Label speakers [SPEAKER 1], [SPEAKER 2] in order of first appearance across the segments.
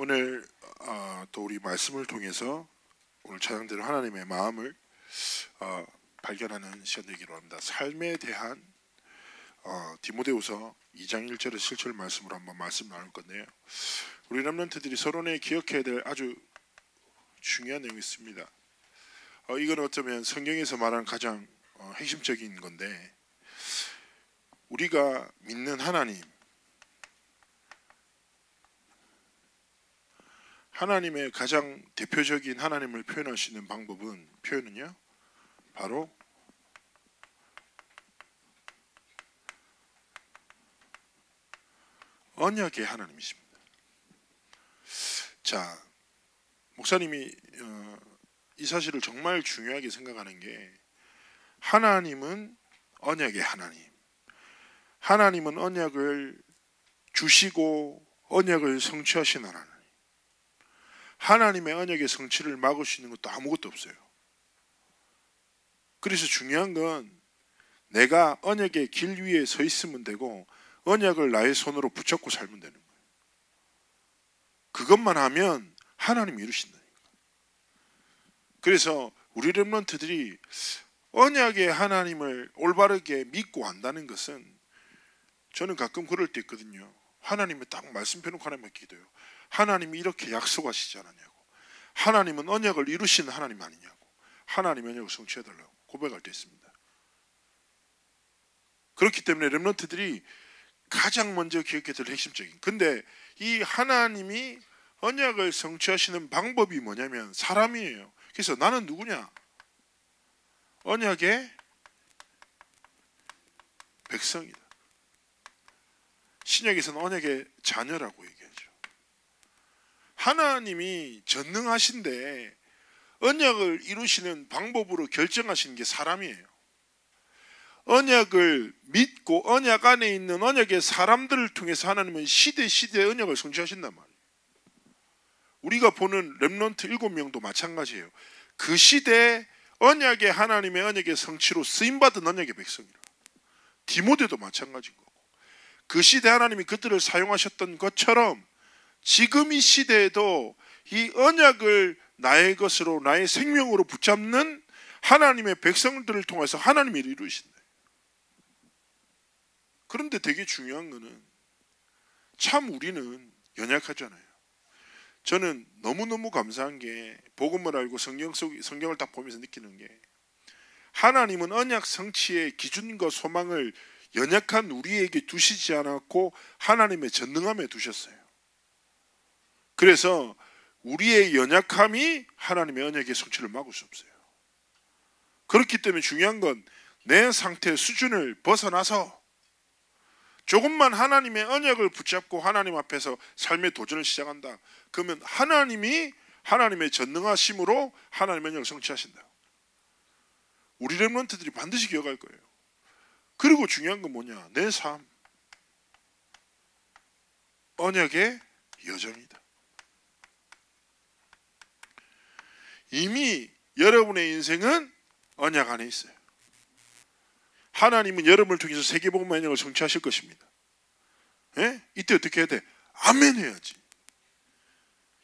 [SPEAKER 1] 오늘 또 우리 말씀을 통해서 오늘 찬양대로 하나님의 마음을 발견하는 시간 되기로 합니다. 삶에 대한 디모데후서 2장 1절의 7절 말씀으로 한번 말씀 나눌 건데요. 우리 렘넌트들이 서론에 기억해야 될 아주 중요한 내용이 있습니다. 이건 어쩌면 성경에서 말하는 가장 핵심적인 건데, 우리가 믿는 하나님의 가장 대표적인 하나님을 표현할 수 있는 표현은요 바로 언약의 하나님이십니다. 자, 목사님이 이 사실을 정말 중요하게 생각하는 게, 하나님은 언약의 하나님은 언약을 주시고 언약을 성취하신 하나님. 하나님의 언약의 성취를 막을 수 있는 것도 아무것도 없어요. 그래서 중요한 건 내가 언약의 길 위에 서 있으면 되고 언약을 나의 손으로 붙잡고 살면 되는 거예요. 그것만 하면 하나님이 이루신다니까. 그래서 우리 렘넌트들이 언약의 하나님을 올바르게 믿고 안다는 것은, 저는 가끔 그럴 때 있거든요. 하나님이 딱 말씀 펴놓고 하나님께 기도해요. 하나님이 이렇게 약속하시지 않았냐고. 하나님은 언약을 이루시는 하나님 아니냐고. 하나님의 언약을 성취해달라고 고백할 때 있습니다. 그렇기 때문에 렘넌트들이 가장 먼저 기억해야 될 핵심적인, 근데 이 하나님이 언약을 성취하시는 방법이 뭐냐면 사람이에요. 그래서 나는 누구냐? 언약의 백성이다. 신약에서는 언약의 자녀라고 얘기하죠. 하나님이 전능하신데 언약을 이루시는 방법으로 결정하시는 게 사람이에요. 언약을 믿고 언약 안에 있는 언약의 사람들을 통해서 하나님은 시대의 언약을 성취하신단 말이에요. 우리가 보는 렘넌트 7명도 마찬가지예요. 그 시대에 언약의 하나님의 언약의 성취로 쓰임받은 언약의 백성이라. 디모데도 마찬가지인 거고, 그 시대 하나님이 그들을 사용하셨던 것처럼 지금 이 시대에도 이 언약을 나의 것으로, 나의 생명으로 붙잡는 하나님의 백성들을 통해서 하나님이 이루신다. 그런데 되게 중요한 거는, 참 우리는 연약하잖아요. 저는 너무너무 감사한 게, 복음을 알고 성경을 딱 보면서 느끼는 게, 하나님은 언약 성취의 기준과 소망을 연약한 우리에게 두시지 않았고 하나님의 전능함에 두셨어요. 그래서 우리의 연약함이 하나님의 언약의 성취를 막을 수 없어요. 그렇기 때문에 중요한 건 내 상태의 수준을 벗어나서 조금만 하나님의 언약을 붙잡고 하나님 앞에서 삶의 도전을 시작한다. 그러면 하나님이 하나님의 전능하심으로 하나님의 언약을 성취하신다. 우리 렘넌트들이 반드시 기억할 거예요. 그리고 중요한 건 뭐냐? 내 삶, 언약의 여정이다. 이미 여러분의 인생은 언약 안에 있어요. 하나님은 여러분을 통해서 세계복음의 언약을 성취하실 것입니다. 예? 이때 어떻게 해야 돼? 아멘 해야지.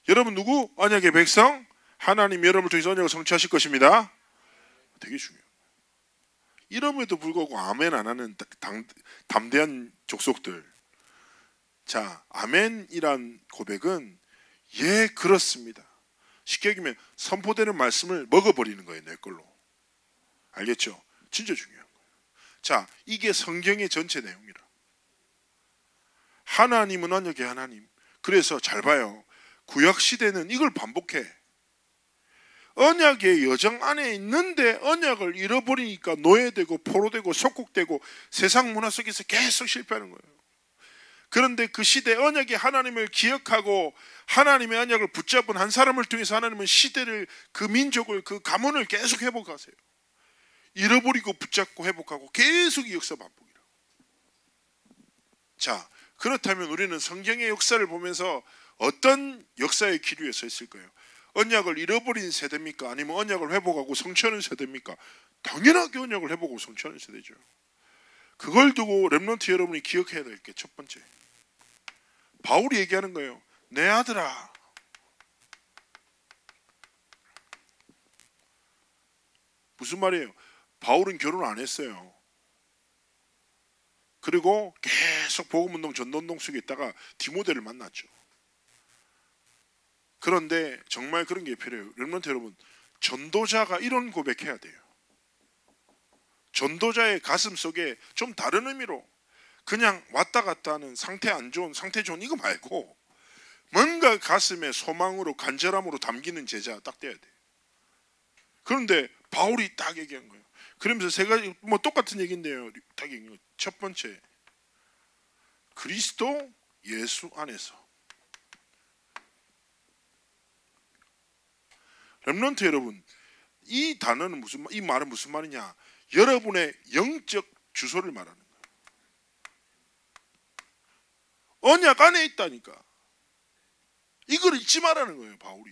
[SPEAKER 1] 여러분 누구? 언약의 백성. 하나님 여러분을 통해서 언약을 성취하실 것입니다. 되게 중요해요. 이럼에도 불구하고 아멘 안 하는 담대한 족속들. 자, 아멘이란 고백은 예 그렇습니다. 쉽게 얘기하면 선포되는 말씀을 먹어버리는 거예요. 내 걸로. 알겠죠? 진짜 중요한 거예요. 자, 이게 성경의 전체 내용이라. 하나님은 언약의 하나님. 그래서 잘 봐요. 구약시대는 이걸 반복해. 언약의 여정 안에 있는데 언약을 잃어버리니까 노예되고 포로되고 속국되고 세상 문화 속에서 계속 실패하는 거예요. 그런데 그 시대 언약의 하나님을 기억하고 하나님의 언약을 붙잡은 한 사람을 통해서 하나님은 시대를, 그 민족을, 그 가문을 계속 회복하세요. 잃어버리고 붙잡고 회복하고 계속 이 역사 반복이라고. 자, 그렇다면 우리는 성경의 역사를 보면서 어떤 역사의 길 위에 서 있을 거예요? 언약을 잃어버린 세대입니까? 아니면 언약을 회복하고 성취하는 세대입니까? 당연하게 언약을 회복하고 성취하는 세대죠. 그걸 두고 렘넌트 여러분이 기억해야 될 게 첫 번째, 바울이 얘기하는 거예요. 내 아들아, 무슨 말이에요? 바울은 결혼 안 했어요. 그리고 계속 복음운동 전도운동 속에 있다가 디모데를 만났죠. 그런데 정말 그런 게 필요해요. 렘넌트 여러분, 전도자가 이런 고백해야 돼요. 전도자의 가슴 속에 좀 다른 의미로 그냥 왔다 갔다 하는 상태 안 좋은, 상태 좋은 이거 말고 뭔가 가슴에 소망으로 간절함으로 담기는 제자 딱 돼야 돼요. 그런데 바울이 딱 얘기한 거예요. 그러면서 세 가지 뭐 똑같은 얘기인데요. 딱 얘기한 거예요. 첫 번째, 그리스도 예수 안에서. 렘넌트 여러분, 이 단어는 이 말은 무슨 말이냐? 여러분의 영적 주소를 말하는 거예요. 언약 안에 있다니까. 이걸 잊지 말라는 거예요, 바울이.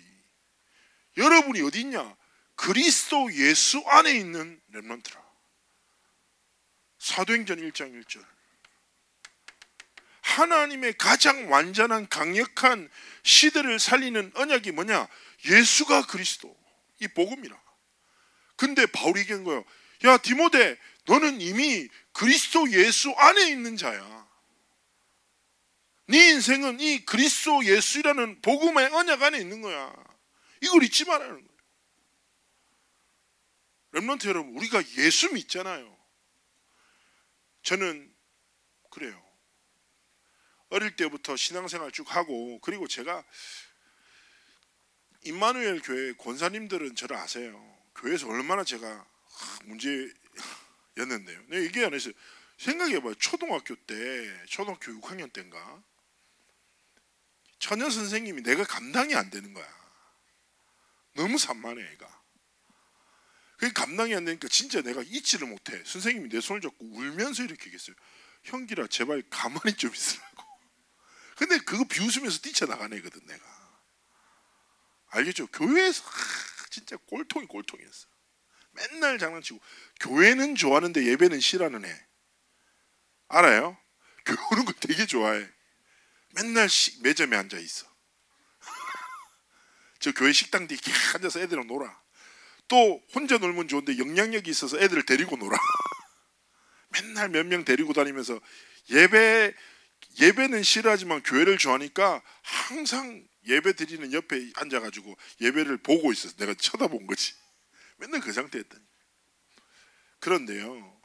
[SPEAKER 1] 여러분이 어디 있냐? 그리스도 예수 안에 있는 렘넌트라. 사도행전 1장 1절. 하나님의 가장 완전한 강력한 시대를 살리는 언약이 뭐냐? 예수가 그리스도. 이 복음이라. 근데 바울이 얘기한 거예요. 야 디모데, 너는 이미 그리스도 예수 안에 있는 자야. 네 인생은 이 그리스도 예수라는 복음의 언약 안에 있는 거야. 이걸 잊지 말라는 거예요. 렘넌트 여러분, 우리가 예수 믿잖아요. 저는 그래요. 어릴 때부터 신앙생활 쭉 하고, 그리고 제가 임마누엘 교회 권사님들은 저를 아세요. 교회에서 얼마나 제가 문제였는데요. 내가 얘기 안 했어요. 생각해봐요. 초등학교 6학년 때인가, 처녀 선생님이 내가 감당이 안 되는 거야. 너무 산만해 애가. 그게 감당이 안 되니까 진짜 내가 잊지를 못해. 선생님이 내 손을 잡고 울면서 이렇게 얘기했어요. 형기라 제발 가만히 좀 있으라고. 근데 그거 비웃으면서 뛰쳐나간 애거든 내가. 알겠죠? 교회에서 진짜 꼴통이었어. 맨날 장난치고. 교회는 좋아하는데 예배는 싫어하는 애. 알아요? 교회 오는 거 되게 좋아해. 맨날 매점에 앉아 있어. 저 교회 식당 뒤에 앉아서 애들이랑 놀아. 또 혼자 놀면 좋은데 영향력이 있어서 애들을 데리고 놀아. 맨날 몇 명 데리고 다니면서 예배는 싫어하지만 교회를 좋아하니까 항상 예배 드리는 옆에 앉아가지고 예배를 보고 있었어. 내가 쳐다본 거지. 맨날 그 상태였다니. 그런데요,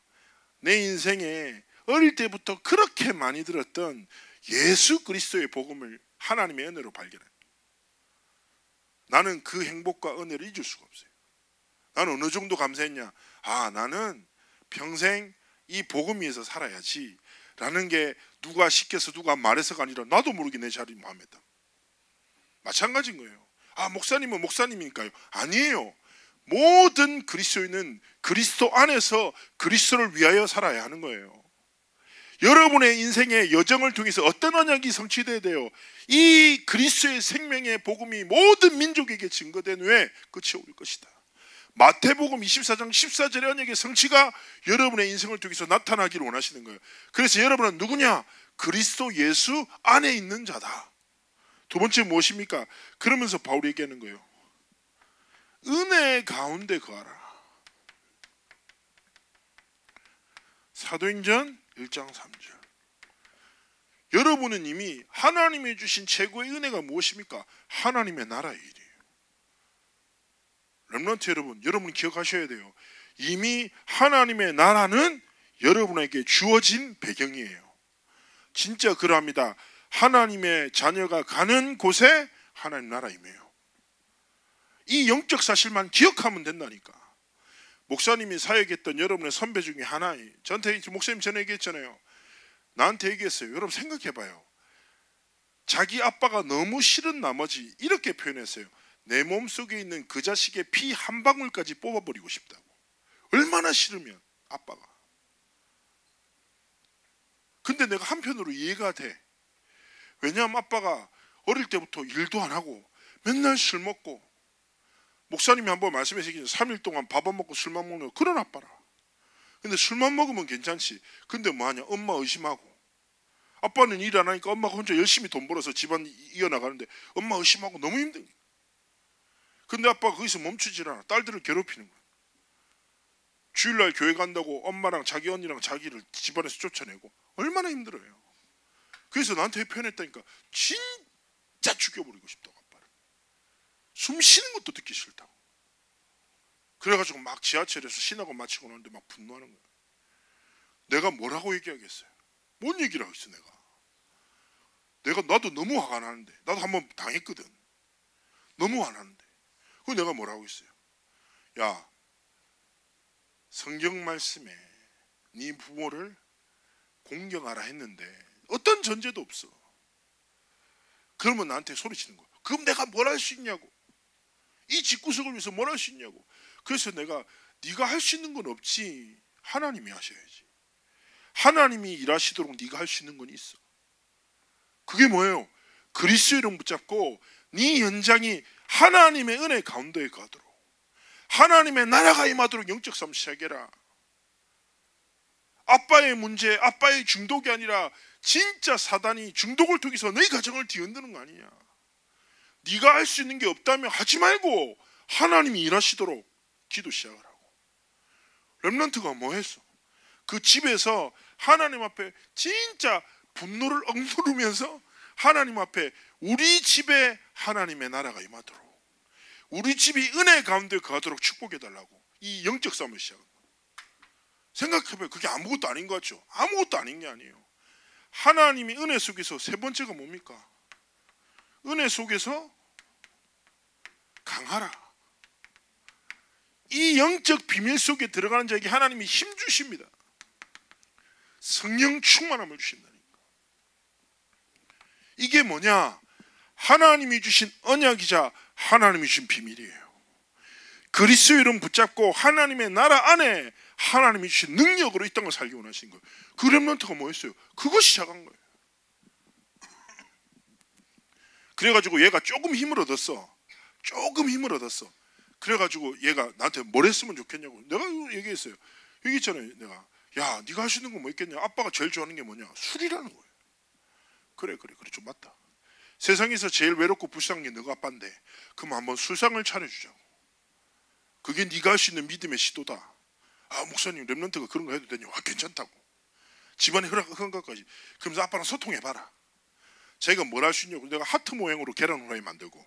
[SPEAKER 1] 내 인생에 어릴 때부터 그렇게 많이 들었던 예수 그리스도의 복음을 하나님의 은혜로 발견해. 나는 그 행복과 은혜를 잊을 수가 없어요. 나는 어느 정도 감사했냐? 나는 평생 이 복음 위에서 살아야지 라는 게 누가 시켜서 누가 말해서가 아니라 나도 모르게 내 자리 마음에 다. 마찬가지인 거예요. 목사님은 목사님이니까요. 아니에요. 모든 그리스도인은 그리스도 안에서 그리스도를 위하여 살아야 하는 거예요. 여러분의 인생의 여정을 통해서 어떤 언약이 성취돼야 돼요? 이 그리스도의 생명의 복음이 모든 민족에게 증거된 후에 끝이 올 것이다. 마태복음 24장 14절의 언약의 성취가 여러분의 인생을 통해서 나타나기를 원하시는 거예요. 그래서 여러분은 누구냐? 그리스도 예수 안에 있는 자다. 두 번째 무엇입니까? 그러면서 바울이 얘기하는 거예요. 은혜 가운데 거하라. 사도행전 1장 3절. 여러분은 이미 하나님이 주신 최고의 은혜가 무엇입니까? 하나님의 나라의 일이에요. 렘넌트 여러분 기억하셔야 돼요. 이미 하나님의 나라는 여러분에게 주어진 배경이에요. 진짜 그러합니다. 하나님의 자녀가 가는 곳에 하나님 나라 임해요. 이 영적 사실만 기억하면 된다니까. 목사님이 사역했던 여러분의 선배 중에 하나예요. 저한테 목사님 전에 얘기했잖아요. 나한테 얘기했어요. 여러분 생각해봐요. 자기 아빠가 너무 싫은 나머지 이렇게 표현했어요. 내 몸속에 있는 그 자식의 피 한 방울까지 뽑아버리고 싶다고. 얼마나 싫으면 아빠가. 근데 내가 한편으로 이해가 돼. 왜냐하면 아빠가 어릴 때부터 일도 안 하고 맨날 술 먹고, 목사님이 한번 말씀하시기는 3일 동안 밥 안 먹고 술만 먹는 그런 아빠라. 근데 술만 먹으면 괜찮지. 근데 뭐하냐? 엄마 의심하고. 아빠는 일 안 하니까 엄마가 혼자 열심히 돈 벌어서 집안 이어나가는데 엄마 의심하고 너무 힘든 거야. 근데 아빠가 거기서 멈추질 않아. 딸들을 괴롭히는 거야. 주일날 교회 간다고 엄마랑 자기 언니랑 자기를 집안에서 쫓아내고 얼마나 힘들어요. 그래서 나한테 표현했다니까. 진짜 죽여버리고 싶다고, 아빠를. 숨 쉬는 것도 듣기 싫다고. 그래가지고 막 지하철에서 신학원 마치고 나는데 막 분노하는 거야. 내가 뭐라고 얘기하겠어요? 뭔 얘기를 하겠어. 나도 너무 화가 나는데. 나도 한번 당했거든. 너무 화나는데. 그거 내가 뭐라고 했어요? 야, 성경 말씀에 네 부모를 공경하라 했는데 어떤 전제도 없어. 그러면 나한테 소리치는 거야. 그럼 내가 뭘 할 수 있냐고. 이 집구석을 위해서 뭘 할 수 있냐고. 그래서 내가 네가 할 수 있는 건 없지. 하나님이 하셔야지. 하나님이 일하시도록 네가 할 수 있는 건 있어. 그게 뭐예요? 그리스도의 이름 붙잡고 네 현장이 하나님의 은혜 가운데에 가도록, 하나님의 나라가 임하도록 영적 삶 시작해라. 아빠의 문제, 아빠의 중독이 아니라 진짜 사단이 중독을 통해서 너희 가정을 뒤흔드는 거 아니냐. 네가 할 수 있는 게 없다면 하지 말고 하나님이 일하시도록 기도 시작하라고. 렘넌트가 뭐 했어? 그 집에서 하나님 앞에 진짜 분노를 억누르면서 하나님 앞에 우리 집에 하나님의 나라가 임하도록, 우리 집이 은혜 가운데 가도록 축복해달라고 이 영적 싸움을 시작한 거예요. 생각해봐요. 그게 아무것도 아닌 것 같죠? 아무것도 아닌 게 아니에요. 하나님이 은혜 속에서 세 번째가 뭡니까? 은혜 속에서 강하라. 이 영적 비밀 속에 들어가는 자에게 하나님이 힘 주십니다. 성령 충만함을 주신다니까. 이게 뭐냐? 하나님이 주신 언약이자 하나님이 주신 비밀이에요. 그리스도의 이름 붙잡고 하나님의 나라 안에 하나님이 주신 능력으로 이 땅을 살기 원하시는 거예요. 그 렘넌트가 뭐였어요? 그거 시작한 거예요. 그래가지고 얘가 조금 힘을 얻었어. 그래가지고 얘가 나한테 뭘 했으면 좋겠냐고 내가 얘기했어요. 얘기했잖아요. 내가 야, 네가 할 수 있는 건 뭐 있겠냐? 아빠가 제일 좋아하는 게 뭐냐? 술이라는 거예요. 그래 좀 맞다. 세상에서 제일 외롭고 불쌍한 게 너가 아빠인데 그럼 한번 술상을 차려주자고. 그게 네가 할 수 있는 믿음의 시도다. 아, 목사님 렘넌트가 그런 거 해도 되냐? 아, 괜찮다고. 집안에 허락한 것까지. 그러면서 아빠랑 소통해봐라. 자기가 뭘 할 수 있냐고. 내가 하트 모양으로 계란 후라이 만들고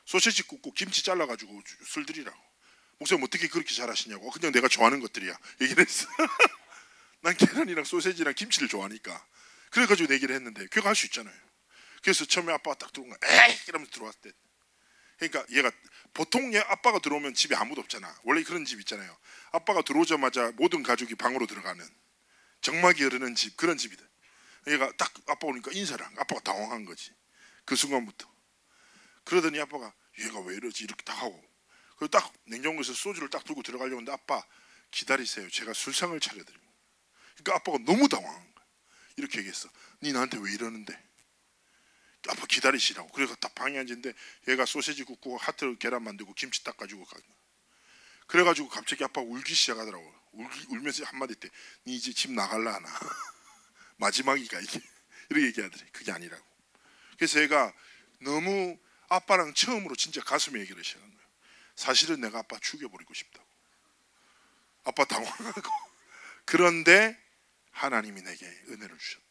[SPEAKER 1] 소시지 굽고 김치 잘라가지고 술 드리라고. 목사님 어떻게 그렇게 잘하시냐고. 그냥 내가 좋아하는 것들이야. 얘기를 했어. 난 계란이랑 소시지랑 김치를 좋아하니까. 그래가지고 얘기를 했는데 걔가 할 수 있잖아요. 그래서 처음에 아빠가 딱 들어온 거야. 에이! 이러면서 들어왔을 때. 그러니까 얘가 보통 얘 아빠가 들어오면 집에 아무도 없잖아. 원래 그런 집 있잖아요. 아빠가 들어오자마자 모든 가족이 방으로 들어가는 정막이 흐르는 집, 그런 집이다. 얘가 딱 아빠 오니까 인사를 한 거야. 아빠가 당황한 거지. 그 순간부터. 그러더니 아빠가 얘가 왜 이러지? 이렇게 딱 하고. 그리고 딱 냉장고에서 소주를 딱 들고 들어가려고 하는데 아빠 기다리세요. 제가 술상을 차려드리고. 그러니까 아빠가 너무 당황한 거야. 이렇게 얘기했어. 니 나한테 왜 이러는데? 아빠 기다리시라고. 그래서 딱 방에 앉았는데 얘가 소시지 굽고 하트 계란 만들고 김치 딱 가지고 가. 그래가지고 갑자기 아빠가 울기 시작하더라고. 울면서 한마디 때 니 이제 집 나갈라 하나. 마지막이가 이게. 이렇게 얘기하더래. 그게 아니라고. 그래서 얘가 너무 아빠랑 처음으로 진짜 가슴에 얘기를 시작한 거예요. 사실은 내가 아빠 죽여버리고 싶다고. 아빠 당황하고. 그런데 하나님이 내게 은혜를 주셨다.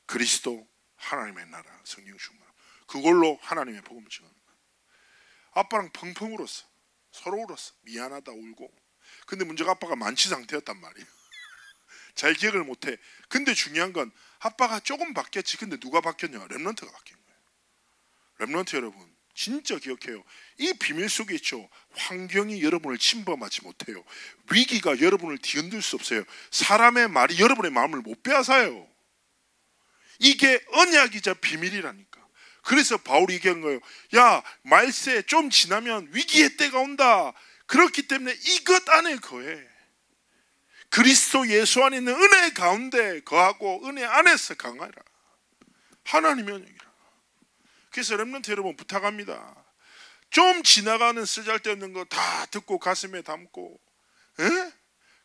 [SPEAKER 1] 그리스도 하나님의 나라 성령 충만. 그걸로 하나님의 복음을 전하는 거야. 아빠랑 펑펑 울었어. 서로 울었어. 미안하다 울고. 근데 문제가 아빠가 만취 상태였단 말이에요. 잘 기억을 못해. 근데 중요한 건 아빠가 조금 바뀌었지. 근데 누가 바뀌었냐? 렘넌트가 바뀐 거예요. 렘넌트 여러분 진짜 기억해요. 이 비밀 속에 있죠. 환경이 여러분을 침범하지 못해요. 위기가 여러분을 뒤흔들 수 없어요. 사람의 말이 여러분의 마음을 못 빼앗아요. 이게 언약이자 비밀이라니까. 그래서 바울이 얘기한 거예요. 야, 말세 좀 지나면 위기의 때가 온다. 그렇기 때문에 이것 안에 거해. 그리스도 예수 안에 있는 은혜 가운데 거하고 은혜 안에서 강하라. 하나님의 언약이라. 그래서 렘넌트 여러분 부탁합니다. 좀 지나가는 쓰잘데없는 거 다 듣고 가슴에 담고, 에?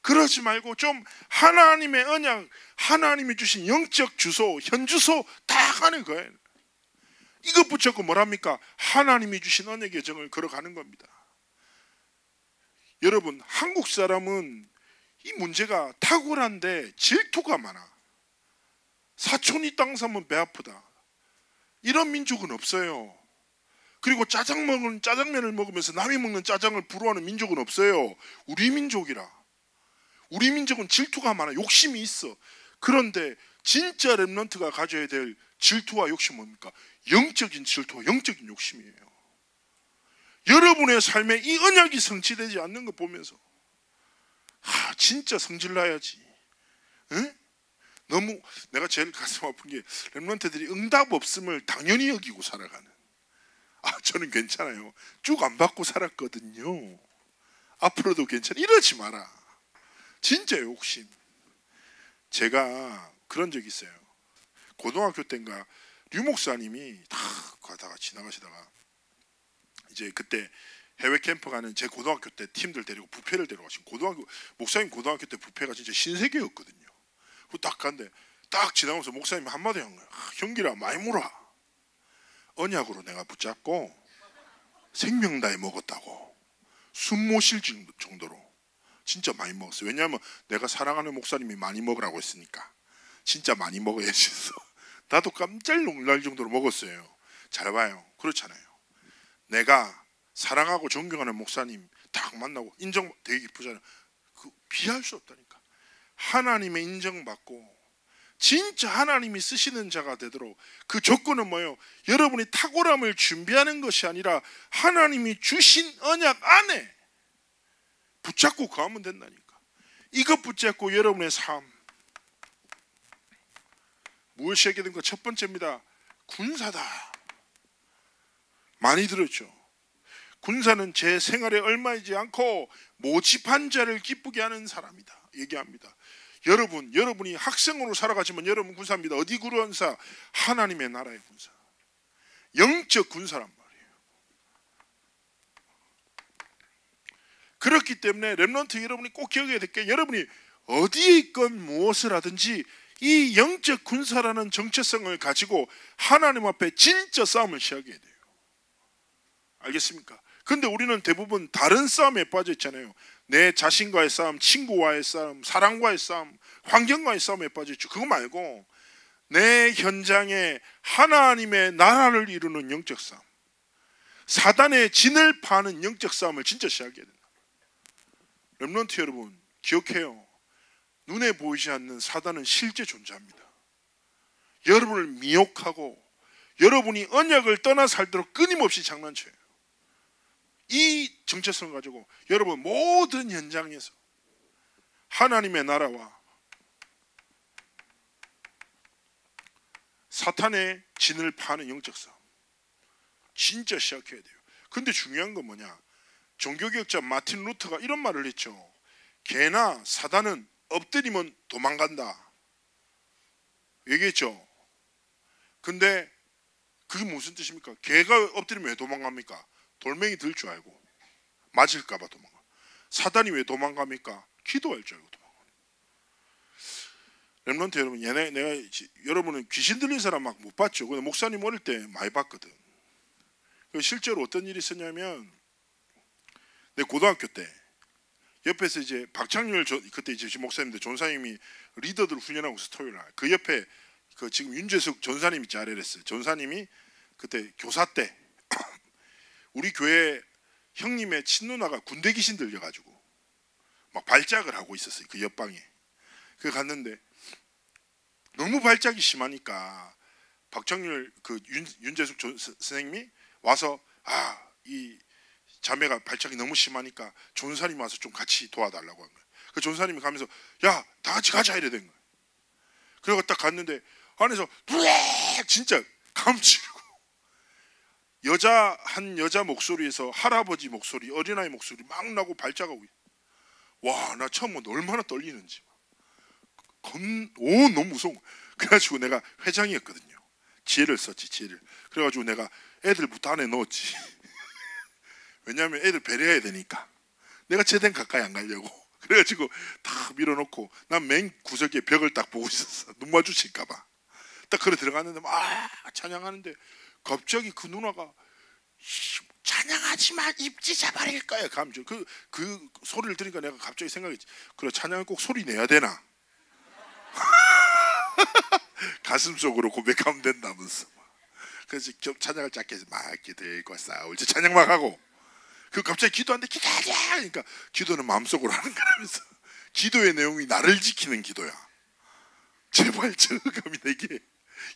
[SPEAKER 1] 그러지 말고 좀 하나님의 언약, 하나님이 주신 영적 주소, 현주소 다 안에 거예요. 이것 붙잡고 뭐랍니까? 하나님이 주신 언약의 정을 걸어가는 겁니다. 여러분, 한국 사람은 이 문제가 탁월한데 질투가 많아. 사촌이 땅 사면 배 아프다. 이런 민족은 없어요. 그리고 짜장면을 먹으면서 남이 먹는 짜장을 부러워하는 민족은 없어요. 우리 민족이라. 우리 민족은 질투가 많아. 욕심이 있어. 그런데 진짜 렘넌트가 가져야 될 질투와 욕심은 뭡니까? 영적인 질투와 영적인 욕심이에요. 여러분의 삶에 이 언약이 성취되지 않는 거 보면서 진짜 성질나야지. 응? 너무 내가 제일 가슴 아픈 게 렘넌트들이 응답 없음을 당연히 여기고 살아가는. 저는 괜찮아요. 쭉 안 받고 살았거든요. 앞으로도 괜찮아. 이러지 마라. 진짜 욕심. 제가 그런 적이 있어요. 고등학교 때인가 류 목사님이 다 가다가 지나가시다가 이제 그때 해외 캠프 가는 제 고등학교 때 팀들 데리고 뷔페를 데려가신 목사님 고등학교 때 뷔페가 진짜 신세계였거든요. 딱 갔는데 딱 지나가면서 목사님이 한마디 한 거예요. 형기라 많이 물어. 언약으로 내가 붙잡고 생명 다해 먹었다고. 숨 못 쉴 정도로 진짜 많이 먹었어요. 왜냐하면 내가 사랑하는 목사님이 많이 먹으라고 했으니까 진짜 많이 먹어야지 해서 나도 깜짝 놀랄 정도로 먹었어요. 잘 봐요. 그렇잖아요. 내가 사랑하고 존경하는 목사님 딱 만나고 인정 되게 기쁘잖아요. 비할 수 없다니까. 하나님의 인정받고 진짜 하나님이 쓰시는 자가 되도록 그 조건은 뭐예요? 여러분이 탁월함을 준비하는 것이 아니라 하나님이 주신 언약 안에 붙잡고 가면 된다니까. 이것 붙잡고 여러분의 삶 무엇이 하게 된 것 첫 번째입니다. 군사다. 많이 들었죠. 군사는 제 생활에 얼마이지 않고 모집한 자를 기쁘게 하는 사람이다 얘기합니다. 여러분이 학생으로 살아가지만 여러분 군사입니다. 어디 군사? 하나님의 나라의 군사. 영적 군사란 말이에요. 그렇기 때문에 렘넌트 여러분이 꼭 기억해야 될 게 여러분이 어디에 있건 무엇을 하든지 이 영적 군사라는 정체성을 가지고 하나님 앞에 진짜 싸움을 시작해야 돼요. 알겠습니까? 근데 우리는 대부분 다른 싸움에 빠져 있잖아요. 내 자신과의 싸움, 친구와의 싸움, 사랑과의 싸움, 환경과의 싸움에 빠져 있죠. 그거 말고 내 현장에 하나님의 나라를 이루는 영적 싸움, 사단의 진을 파는 영적 싸움을 진짜 시작해야 된다. 렘넌트 여러분 기억해요. 눈에 보이지 않는 사단은 실제 존재합니다. 여러분을 미혹하고 여러분이 언약을 떠나 살도록 끊임없이 장난쳐요. 이 정체성을 가지고 여러분 모든 현장에서 하나님의 나라와 사탄의 진을 파는 영적 싸움 진짜 시작해야 돼요. 근데 중요한 건 뭐냐? 종교개혁자 마틴 루터가 이런 말을 했죠. 개나 사단은 엎드리면 도망간다 얘기했죠. 근데 그게 무슨 뜻입니까? 개가 엎드리면 왜 도망갑니까? 돌멩이 들 줄 알고 맞을까봐 도망가. 사단이 왜 도망갑니까? 기도할 줄 알고 도망가. 렘넌트 여러분, 여러분은 귀신 들린 사람 막 못 봤죠. 근데 목사님 어릴 때 많이 봤거든. 실제로 어떤 일이 있었냐면 내 고등학교 때 옆에서 이제 박창률 그때 이제 목사님인데 전사님이 리더들 훈련하고 있어. 토요일 날 그 옆에 그 지금 윤재숙 전사님 있지 RLS 전사님이 그때 교사 때 우리 교회 형님의 친누나가 군대 귀신 들려가지고 막 발작을 하고 있었어요. 그 옆방에. 그 갔는데 너무 발작이 심하니까 박정률 그 윤재숙 선생님이 와서 이 자매가 발작이 너무 심하니까 전사님 와서 좀 같이 도와달라고 한 거예요. 그 전사님이 가면서 야 다 같이 가자 이래 된 거예요. 그래서 딱 갔는데 안에서 진짜 감지르고 한 여자 목소리에서 할아버지 목소리, 어린아이 목소리 막 나고 발작하고 와, 나 처음 보는데 얼마나 떨리는지 너무 무서운 거야. 그래가지고 내가 회장이었거든요. 지혜를 썼지 지혜를. 그래가지고 내가 애들부터 안에 넣었지. 왜냐하면 애들 배려해야 되니까 내가 최대한 가까이 안 가려고. 그래가지고 다 밀어놓고 난 맨 구석에 벽을 딱 보고 있었어. 눈 마주칠까봐. 딱 그래 들어갔는데 막 찬양하는데 갑자기 그 누나가 찬양하지만 입지 잡아릴 거야. 감정. 그 소리를 들으니까 내가 갑자기 생각했지. 그래, 찬양을 꼭 소리 내야 되나? 가슴 속으로 고백하면 된다면서. 그래서 찬양을 짧게 해서 막 기도과 싸울 때 찬양 막 하고, 그 갑자기 기도하는데 기도하자. 그러니까 기도는 마음속으로 하는 거라면서. 기도의 내용이 나를 지키는 기도야. 제발 저 흑암이 내게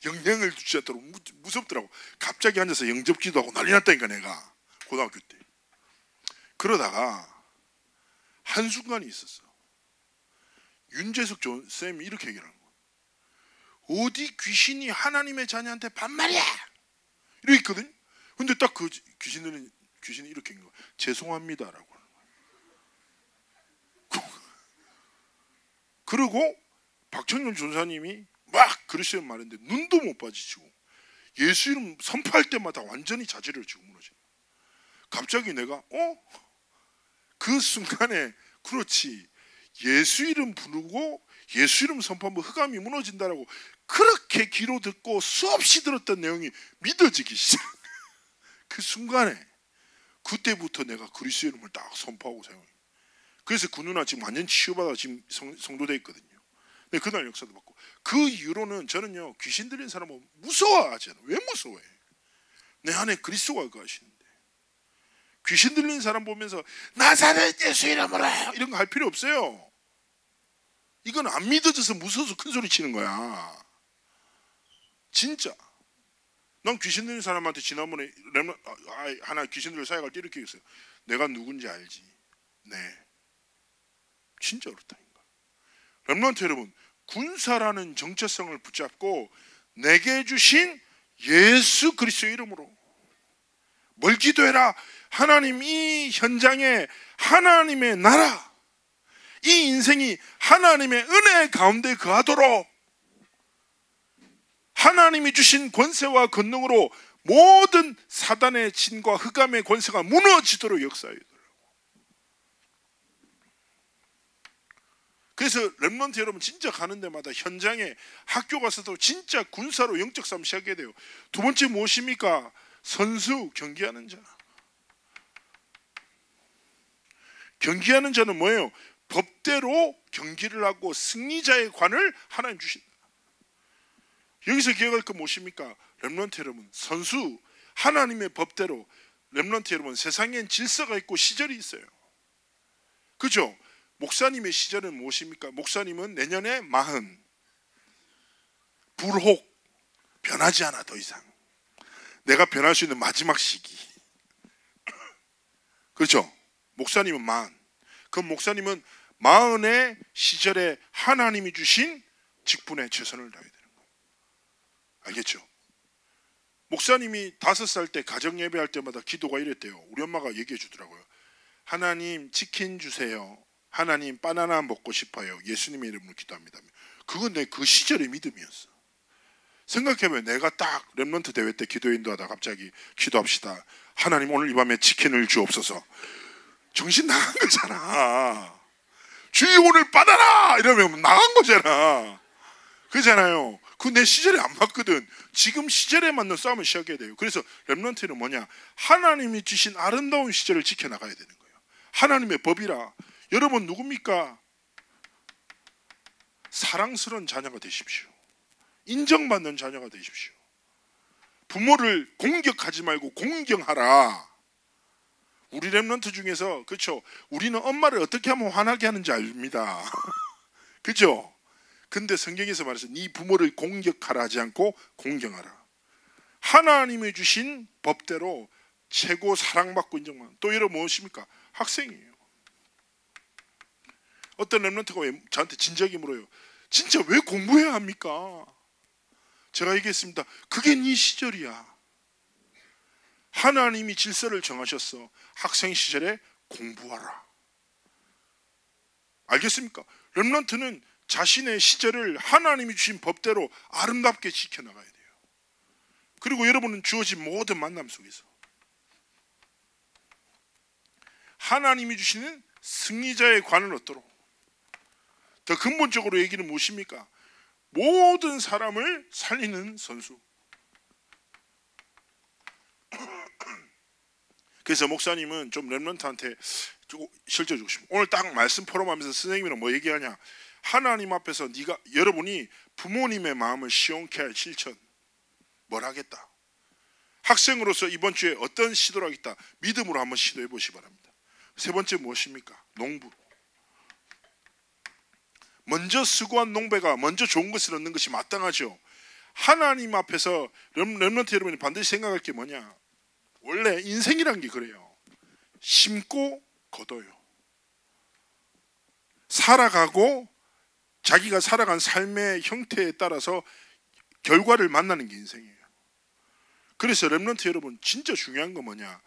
[SPEAKER 1] 영향을 주지 않도록. 무섭더라고. 갑자기 앉아서 영접 기도하고 난리 났다니까 내가 고등학교 때. 그러다가 한순간이 있었어. 윤재석 쌤이 이렇게 얘기를 하는 거야. 어디 귀신이 하나님의 자녀한테 반말이야 이렇게 있거든. 근데 딱 그 귀신이 이렇게 한 거야. 죄송합니다라고 하는 거야. 그리고 박청년 전사님이 막 그리스도인 말했는데 눈도 못 빠지치고 예수 이름 선포할 때마다 완전히 자질을 지고 무너지는 거야. 갑자기 내가 그 순간에 그렇지, 예수 이름 부르고 예수 이름 선포하면 흑암이 무너진다라고 그렇게 귀로 듣고 수없이 들었던 내용이 믿어지기 시작. 그 순간에 그때부터 내가 그리스도 이름을 딱 선포하고 사용해. 그래서 그 누나 지금 완전 치유받아 지금 성도돼 있거든요. 근데 그날 역사도 받고, 그 이후로는 저는요 귀신 들린 사람은 무서워하지 않아요. 왜 무서워해? 내 안에 그리스도가 거하시는데. 귀신 들린 사람 보면서 나사렛 예수 이름으로 이런 거 할 필요 없어요. 이건 안 믿어져서 무서워서 큰 소리 치는 거야. 진짜. 난 귀신 들린 사람한테 지난번에 하나 귀신 들린 사역할 때 이렇게 했어요. 내가 누군지 알지? 네. 진짜 그렇다니까. 렘넌트 여러분, 군사라는 정체성을 붙잡고 내게 주신 예수 그리스도의 이름으로 뭘 기도해라? 하나님, 이 현장에 하나님의 나라, 이 인생이 하나님의 은혜 가운데 거하도록 하나님이 주신 권세와 권능으로 모든 사단의 진과 흑암의 권세가 무너지도록 역사하더라고요. 그래서 렘넌트 여러분 진짜 가는 데마다 현장에 학교 가서도 진짜 군사로 영적 싸움 시작해야 돼요. 두 번째 무엇입니까? 선수, 경기하는 자. 경기하는 자는 뭐예요? 법대로 경기를 하고 승리자의 관을 하나님 주신다. 여기서 기억할 거 무엇입니까? 렘넌트 여러분, 선수, 하나님의 법대로. 렘넌트 여러분, 세상엔 질서가 있고 시절이 있어요. 그죠? 목사님의 시절은 무엇입니까? 목사님은 내년에 40, 불혹, 변하지 않아 더 이상. 내가 변할 수 있는 마지막 시기. 그렇죠? 목사님은 40. 그럼 목사님은 40의 시절에 하나님이 주신 직분에 최선을 다해야 되는 거예요. 알겠죠? 목사님이 5살 때 가정 예배할 때마다 기도가 이랬대요. 우리 엄마가 얘기해 주더라고요. 하나님 치킨 주세요. 하나님 바나나 먹고 싶어요. 예수님의 이름으로 기도합니다. 그건 내 그 시절의 믿음이었어. 생각해보면 내가 딱 렘넌트 대회 때 기도 인도하다 갑자기 기도합시다. 하나님 오늘 이 밤에 치킨을 주옵소서. 정신 나간 거잖아. 주여 오늘 바나나 이러면 나간 거잖아. 그렇잖아요. 그 내 시절에 안 맞거든. 지금 시절에 맞는 싸움을 시작해야 돼요. 그래서 렘넌트는 뭐냐? 하나님이 주신 아름다운 시절을 지켜나가야 되는 거예요. 하나님의 법이라. 여러분 누굽니까? 사랑스러운 자녀가 되십시오. 인정받는 자녀가 되십시오. 부모를 공격하지 말고 공경하라. 우리 렘넌트 중에서, 그렇죠? 우리는 엄마를 어떻게 하면 화나게 하는지 압니다. 그렇죠? 근데 성경에서 말해서 네 부모를 공격하라 하지 않고 공경하라. 하나님이 주신 법대로 최고 사랑받고 인정받는. 또 여러분 무엇입니까? 학생이에요. 어떤 렘넌트가 저한테 진지하게 물어요. 진짜 왜 공부해야 합니까? 제가 얘기했습니다. 그게 네 시절이야. 하나님이 질서를 정하셨어. 학생 시절에 공부하라. 알겠습니까? 렘넌트는 자신의 시절을 하나님이 주신 법대로 아름답게 지켜나가야 돼요. 그리고 여러분은 주어진 모든 만남 속에서 하나님이 주시는 승리자의 관을 얻도록. 더 근본적으로 얘기는 무엇입니까? 모든 사람을 살리는 선수. 그래서 목사님은 좀 렘넌트한테 실제 주고 싶어요. 오늘 딱 말씀 포럼하면서 선생님이랑 뭐 얘기하냐, 하나님 앞에서 여러분이 부모님의 마음을 시원케 할 실천 뭘 하겠다. 학생으로서 이번 주에 어떤 시도를 하겠다, 믿음으로 한번 시도해 보시기 바랍니다. 세 번째 무엇입니까? 농부. 먼저 수고한 농부가 먼저 좋은 것을 얻는 것이 마땅하죠. 하나님 앞에서 렘넌트 여러분이 반드시 생각할 게 뭐냐, 원래 인생이란 게 그래요. 심고 거둬요. 살아가고 자기가 살아간 삶의 형태에 따라서 결과를 만나는 게 인생이에요. 그래서 렘넌트 여러분 진짜 중요한 건 뭐냐,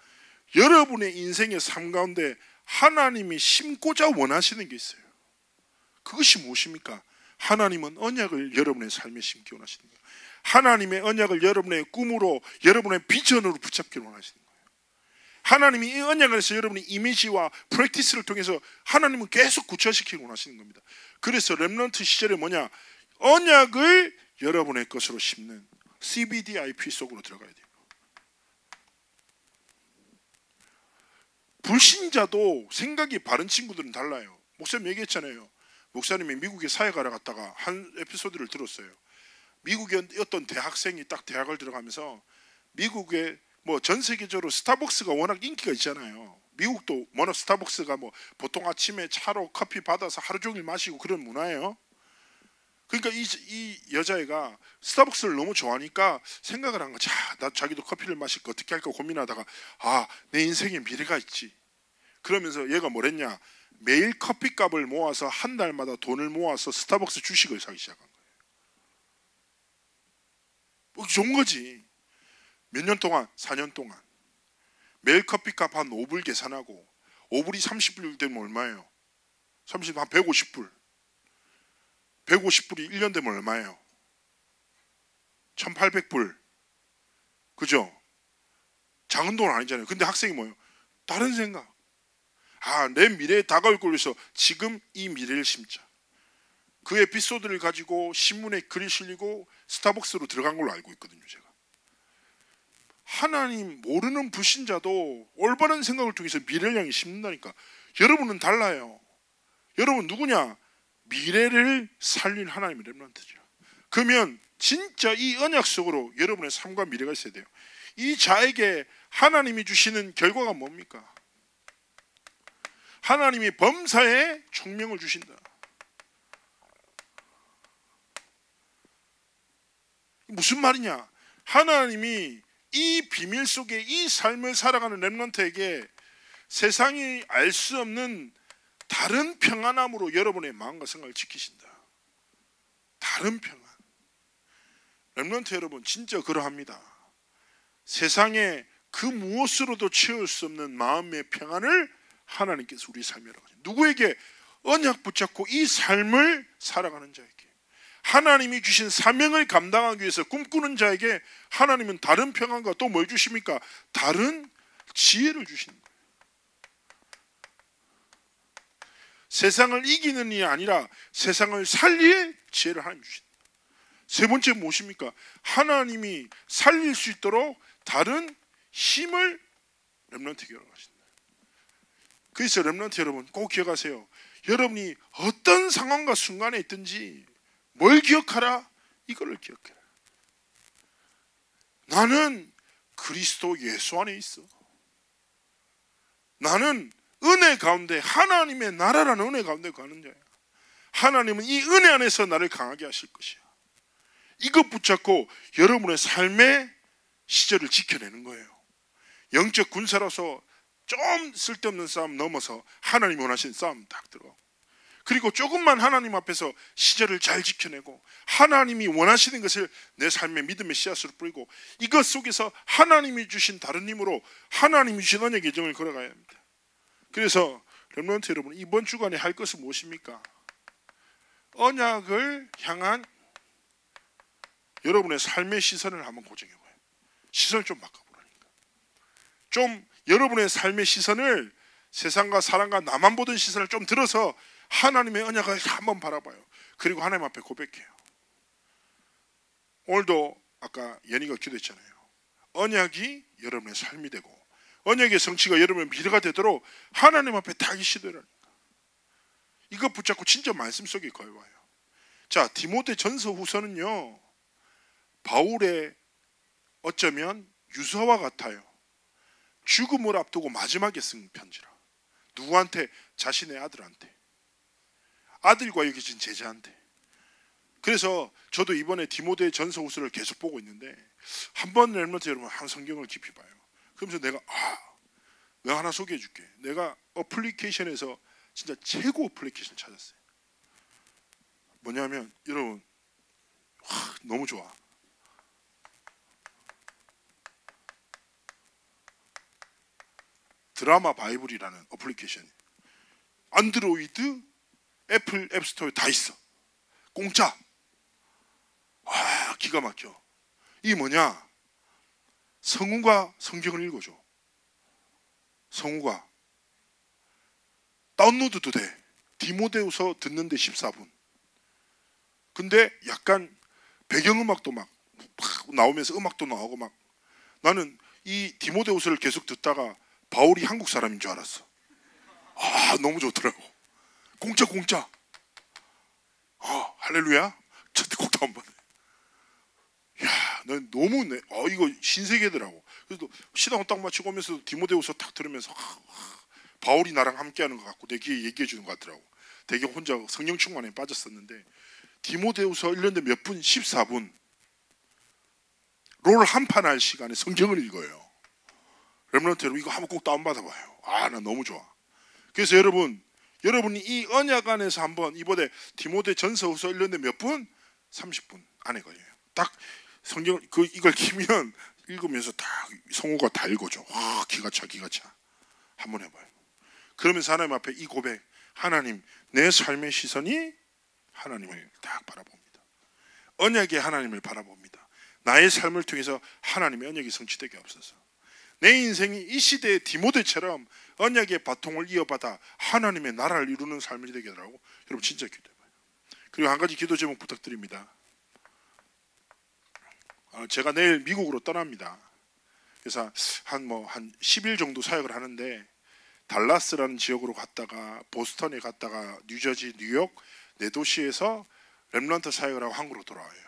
[SPEAKER 1] 여러분의 인생의 삶 가운데 하나님이 심고자 원하시는 게 있어요. 그것이 무엇입니까? 하나님은 언약을 여러분의 삶에 심기 원하시는 거예요. 하나님의 언약을 여러분의 꿈으로, 여러분의 비전으로 붙잡기 원하시는 거예요. 하나님이 이 언약에서 여러분의 이미지와 프랙티스를 통해서 하나님은 계속 구체화시키기 원하시는 겁니다. 그래서 렘넌트 시절에 뭐냐, 언약을 여러분의 것으로 심는 CBDIP 속으로 들어가야 돼요. 불신자도 생각이 바른 친구들은 달라요. 목사님 얘기했잖아요. 목사님이 미국에 사역하러 갔다가 한 에피소드를 들었어요. 미국의 어떤 대학생이 딱 대학을 들어가면서, 미국에 뭐 전 세계적으로 스타벅스가 워낙 인기가 있잖아요. 미국도 워낙 스타벅스가 뭐 보통 아침에 차로 커피 받아서 하루 종일 마시고 그런 문화예요. 그러니까 이 여자애가 스타벅스를 너무 좋아하니까 생각을 한 거죠. 나 자기도 커피를 마실 거 어떻게 할까 고민하다가, 내 인생에 미래가 있지. 그러면서 얘가 뭐랬냐, 매일 커피값을 모아서 한 달마다 돈을 모아서 스타벅스 주식을 사기 시작한 거예요. 좋은 거지. 몇 년 동안? 4년 동안 매일 커피값 한 5불 계산하고, 5불이 30불 되면 얼마예요? 30, 한 150불. 150불이 1년 되면 얼마예요? 1800불. 그죠? 작은 돈 아니잖아요. 근데 학생이 뭐예요? 다른 생각. 내 미래에 다가올 걸 위해서 지금 이 미래를 심자. 그 에피소드를 가지고 신문에 글이 실리고 스타벅스로 들어간 걸로 알고 있거든요, 제가. 하나님 모르는 불신자도 올바른 생각을 통해서 미래를 향해 심는다니까. 여러분은 달라요. 여러분 누구냐? 미래를 살린 하나님의 렘넌트죠. 그러면 진짜 이 언약 속으로 여러분의 삶과 미래가 있어야 돼요. 이 자에게 하나님이 주시는 결과가 뭡니까? 하나님이 범사에 총명을 주신다. 무슨 말이냐? 하나님이 이 비밀 속에 이 삶을 살아가는 렘넌트에게 세상이 알 수 없는 다른 평안함으로 여러분의 마음과 생각을 지키신다. 다른 평안. 렘넌트 여러분 진짜 그러합니다. 세상에 그 무엇으로도 채울 수 없는 마음의 평안을 하나님께서 우리 삶이라고 하죠. 누구에게? 언약 붙잡고 이 삶을 살아가는 자에게, 하나님이 주신 사명을 감당하기 위해서 꿈꾸는 자에게 하나님은 다른 평안과 또 뭘 주십니까? 다른 지혜를 주시는 거예요. 세상을 이기는 일이 아니라 세상을 살릴 지혜를 하나님 주신다. 세 번째 무엇입니까? 하나님이 살릴 수 있도록 다른 힘을 렘넌트에게 허락하신다. 그래서 렘넌트 여러분 꼭 기억하세요. 여러분이 어떤 상황과 순간에 있든지 뭘 기억하라? 이거를 기억해라. 나는 그리스도 예수 안에 있어. 나는 은혜 가운데, 하나님의 나라라는 은혜 가운데 가는 자야. 하나님은 이 은혜 안에서 나를 강하게 하실 것이야. 이것 붙잡고 여러분의 삶의 시절을 지켜내는 거예요. 영적 군사로서 좀 쓸데없는 싸움 넘어서 하나님이 원하시는 싸움 딱 들어가고, 그리고 조금만 하나님 앞에서 시절을 잘 지켜내고 하나님이 원하시는 것을 내 삶의 믿음의 씨앗으로 뿌리고, 이것 속에서 하나님이 주신 다른 힘으로 하나님이 주신 언약의 예정을 걸어가야 합니다. 그래서 렘넌트 여러분 이번 주간에 할 것은 무엇입니까? 언약을 향한 여러분의 삶의 시선을 한번 고정해봐요. 시선을 좀 바꿔보라니까. 좀 여러분의 삶의 시선을 세상과 사람과 나만 보던 시선을 좀 들어서 하나님의 언약을 한번 바라봐요. 그리고 하나님 앞에 고백해요. 오늘도 아까 연희가 기도했잖아요. 언약이 여러분의 삶이 되고 언약의 성취가 여러분의 미래가 되도록 하나님 앞에 타기 시도라니까. 이거 붙잡고 진짜 말씀 속에 거해봐요. 자, 디모데 전서 후서는요, 바울의 어쩌면 유서와 같아요. 죽음을 앞두고 마지막에 쓴 편지라. 누구한테? 자신의 아들한테, 아들과 여기진 제자한테. 그래서 저도 이번에 디모데 전서 후서를 계속 보고 있는데, 한번 렘넌트 여러분 한 성경을 깊이 봐요. 그러면서 내가 내가 하나 소개해 줄게. 내가 어플리케이션에서 진짜 최고 어플리케이션 찾았어요. 뭐냐면 여러분, 너무 좋아. 드라마 바이블이라는 어플리케이션이 안드로이드, 애플 앱스토어에 다 있어. 공짜. 기가 막혀. 이게 뭐냐? 성우가 성경을 읽어줘. 성우가 다운로드도 돼. 디모데후서 듣는데 14분. 근데 약간 배경음악도 막 나오면서 음악도 나오고 막. 나는 이 디모데후서를 계속 듣다가 바울이 한국 사람인 줄 알았어. 너무 좋더라고. 공짜. 할렐루야. 저한테 꼭 다운받아. 야, 난 너무 이거 신세계더라고. 그래도 시간 딱 마치고 오면서 디모데후서 딱 들으면서 바울이 나랑 함께하는 것 같고 내 귀에 얘기해 주는 것 같더라고. 되게 혼자 성령 충만에 빠졌었는데, 디모데후서 1년에 몇 분? 14분. 롤 한 판 할 시간에 성경을 읽어요. 렘넌트 여러분, 이거 한번 꼭 다운받아봐요. 나 너무 좋아. 그래서 여러분이 이 언약 안에서 한번 이번에 디모데 전서후서 1년에 몇 분? 30분 안에 걸려요. 딱 성경 이걸 키면 읽으면서 딱 성우가 다 읽어줘. 기가 차. 한번 해봐요. 그러면서 하나님 앞에 이 고백, 하나님, 내 삶의 시선이 하나님을 딱 바라봅니다. 언약의 하나님을 바라봅니다. 나의 삶을 통해서 하나님의 언약이 성취되게 없어서 내 인생이 이 시대의 디모데처럼 언약의 바통을 이어받아 하나님의 나라를 이루는 삶이 되게 하라고 여러분 진짜 기도해봐요. 그리고 한 가지 기도 제목 부탁드립니다. 제가 내일 미국으로 떠납니다. 그래서 한 10일 정도 사역을 하는데, 달라스라는 지역으로 갔다가 보스턴에 갔다가 뉴저지, 뉴욕 네 도시에서 렘넌트 사역을 하고 한국으로 돌아와요.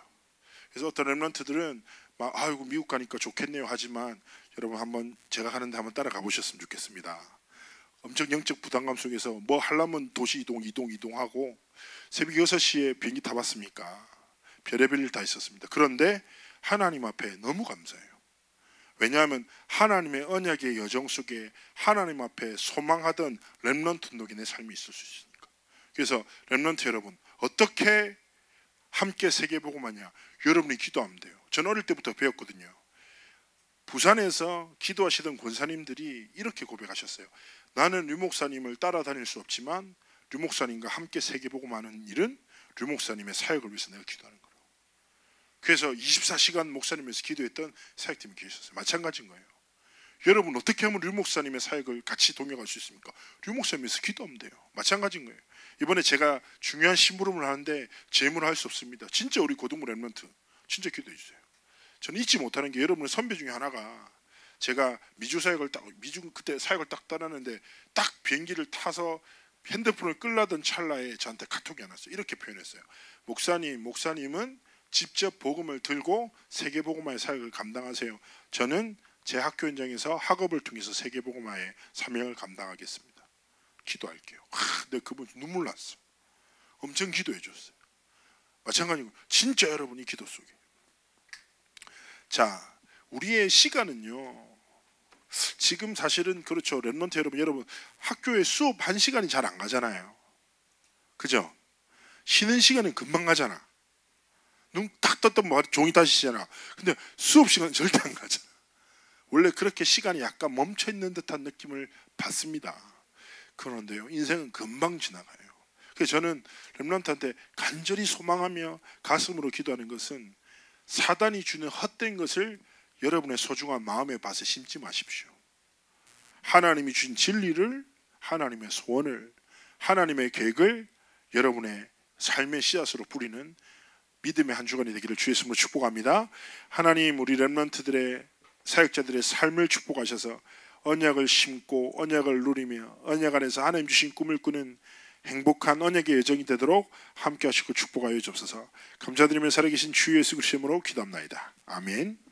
[SPEAKER 1] 그래서 어떤 렘넌트들은 막 아이고 미국 가니까 좋겠네요 하지만, 여러분 한번 제가 하는데 한번 따라가 보셨으면 좋겠습니다. 엄청 영적 부담감 속에서 뭐 하려면 도시 이동하고 새벽 6시에 비행기 타봤습니까? 별의별 일 다 있었습니다. 그런데 하나님 앞에 너무 감사해요. 왜냐하면 하나님의 언약의 여정 속에 하나님 앞에 소망하던 렘넌트 녹인의 삶이 있을 수 있으니까. 그래서 렘넌트 여러분, 어떻게 함께 세계복음하냐? 여러분이 기도하면 돼요. 저는 어릴 때부터 배웠거든요. 부산에서 기도하시던 권사님들이 이렇게 고백하셨어요. 나는 류 목사님을 따라다닐 수 없지만 류 목사님과 함께 세계복음하는 일은 류 목사님의 사역을 위해서 내가 기도하는 거라고. 그래서 24시간 목사님에서 기도했던 사역팀이 계셨어요. 마찬가지인 거예요. 여러분 어떻게 하면 류 목사님의 사역을 같이 동역할 수 있습니까? 류 목사님에서 기도하면 돼요. 마찬가지인 거예요. 이번에 제가 중요한 심부름을 하는데 제무를 할 수 없습니다. 진짜 우리 고등부 렘넌트 진짜 기도해 주세요. 저는 잊지 못하는 게, 여러분의 선배 중에 하나가 제가 미주 그때 사역을 딱 떠나는데 딱 비행기를 타서 핸드폰을 끌라던 찰나에 저한테 카톡이 왔어요. 이렇게 표현했어요. 목사님은 직접 복음을 들고 세계복음화의 사역을 감당하세요. 저는 제 학교 현장에서 학업을 통해서 세계복음화의 사명을 감당하겠습니다. 기도할게요. 내가 그분 눈물 났어. 엄청 기도해 줬어요. 마찬가지고 진짜 여러분이 기도 속에. 자, 우리의 시간은요, 지금 사실은 그렇죠. 렘넌트 여러분 학교에 수업 1시간이 잘 안 가잖아요. 그죠? 쉬는 시간은 금방 가잖아. 눈 딱 떴던 뭐 종이 다시잖아. 근데 수업 시간은 절대 안 가잖아. 원래 그렇게 시간이 약간 멈춰 있는 듯한 느낌을 받습니다. 그런데요, 인생은 금방 지나가요. 그래서 저는 렘넌트한테 간절히 소망하며 가슴으로 기도하는 것은, 사단이 주는 헛된 것을 여러분의 소중한 마음의 밭에 심지 마십시오. 하나님이 주신 진리를, 하나님의 소원을, 하나님의 계획을 여러분의 삶의 씨앗으로 뿌리는 믿음의 한 주간이 되기를 주의 이름으로 축복합니다. 하나님, 우리 렘넌트들의 사역자들의 삶을 축복하셔서 언약을 심고 언약을 누리며 언약 안에서 하나님 주신 꿈을 꾸는 행복한 언약의 여정이 되도록 함께 하시고 축복하여 주옵소서. 감사드리며 살아계신 주 예수 그리스도의 이름으로 기도합나이다. 아멘.